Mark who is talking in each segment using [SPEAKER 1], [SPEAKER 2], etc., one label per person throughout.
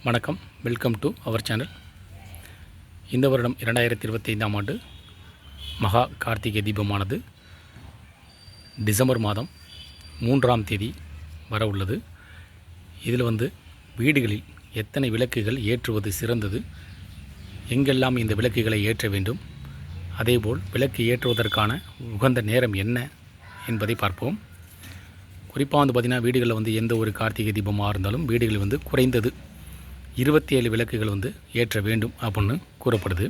[SPEAKER 1] வணக்கம், welcome to our channel. இந்த வருடம் 2025ஆம் ஆண்டு மகா கார்த்திகை தீபமானது டிசம்பர் மாதம் 3ஆம் தேதி வர உள்ளது. இதில் வீடுகளில் எத்தனை விளக்குகள் ஏற்றுவது சிறந்தது, எங்கெல்லாம் இந்த விளக்குகளை ஏற்ற வேண்டும், அதேபோல் விளக்கு ஏற்றுவதற்கான உகந்த நேரம் என்ன என்பதை பார்ப்போம். குறிப்பாக பார்த்திங்கன்னா வீடுகளில் எந்த ஒரு கார்த்திகை தீபமாக இருந்தாலும் வீடுகளில் குறைந்தது 27 விளக்குகள் ஏற்ற வேண்டும் அப்படின்னு கூறப்படுது.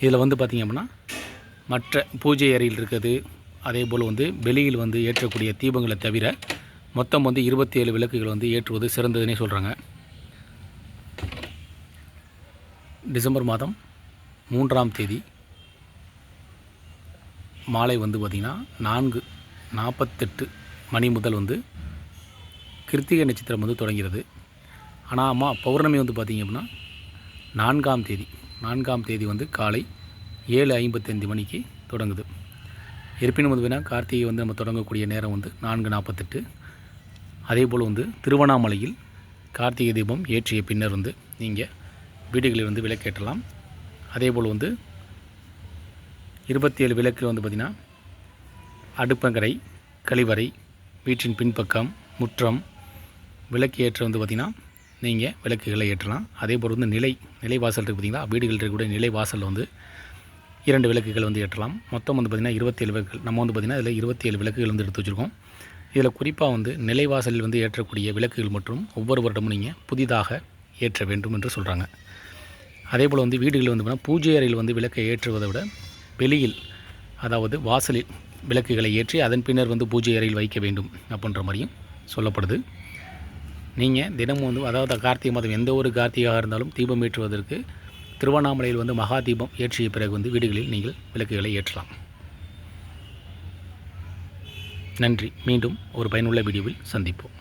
[SPEAKER 1] இதில் பார்த்திங்க அப்படின்னா மற்ற பூஜை அறையில் இருக்கிறது, அதே போல் வெளியில் ஏற்றக்கூடிய தீபங்களை தவிர மொத்தம் 27 விளக்குகள் ஏற்றுவது சிறந்ததுன்னே சொல்கிறாங்க. டிசம்பர் மாதம் 3ஆம் தேதி மாலை பார்த்திங்கன்னா 4:48 மணி முதல் கிருத்திகை நட்சத்திரம் தொடங்கிறது. ஆனால் பௌர்ணமி பார்த்திங்க அப்படின்னா 4ஆம் தேதி காலை 7:55 மணிக்கு தொடங்குது. இருப்பினும் கார்த்திகை நம்ம தொடங்கக்கூடிய நேரம் 4:48. அதே போல் திருவண்ணாமலையில் கார்த்திகை தீபம் ஏற்றிய பின்னர் நீங்கள் வீடுகளில் விளக்கேற்றலாம். அதே போல் 27 விளக்கு பார்த்திங்கன்னா அடுப்பங்கரை, கழிவறை, வீட்டின் பின்பக்கம், முற்றம் விளக்கு ஏற்ற பார்த்திங்கன்னா நீங்கள் விளக்குகளை ஏற்றலாம். அதே போல் நிலை வாசல் இருக்குது பார்த்திங்களா, வீடுகள் இருக்கக்கூடிய நிலை வாசலில் 2 விளக்குகள் ஏற்றலாம். மொத்தம் பார்த்திங்கன்னா 27 விளக்குகள். நம்ம பார்த்திங்கன்னா இதில் 27 விளக்குகள் எடுத்து வச்சுருக்கோம். இதில் குறிப்பாக நிலை வாசலில் ஏற்றக்கூடிய விளக்குகள் மற்றும் ஒவ்வொரு வருடமும் நீங்கள் புதிதாக ஏற்ற வேண்டும் என்று சொல்கிறாங்க. அதே போல் வீடுகளில் பார்த்திங்கன்னா பூஜை அறையில் விளக்கை ஏற்றுவதை விட வெளியில், அதாவது வாசலில் விளக்குகளை ஏற்றி அதன் பின்னர் பூஜை அறையில் வைக்க வேண்டும் அப்படின்ற மாதிரியும் சொல்லப்படுது. நீங்கள் தினமும் அதாவது கார்த்திகை மாதம் எந்த ஒரு கார்த்திகையாக இருந்தாலும் தீபம் ஏற்றுவதற்கு திருவண்ணாமலையில் மகா தீபம் ஏற்றிய பிறகு வீடுகளில் நீங்கள் விளக்குகளை ஏற்றலாம். நன்றி. மீண்டும் ஒரு பயனுள்ள வீடியோவில் சந்திப்போம்.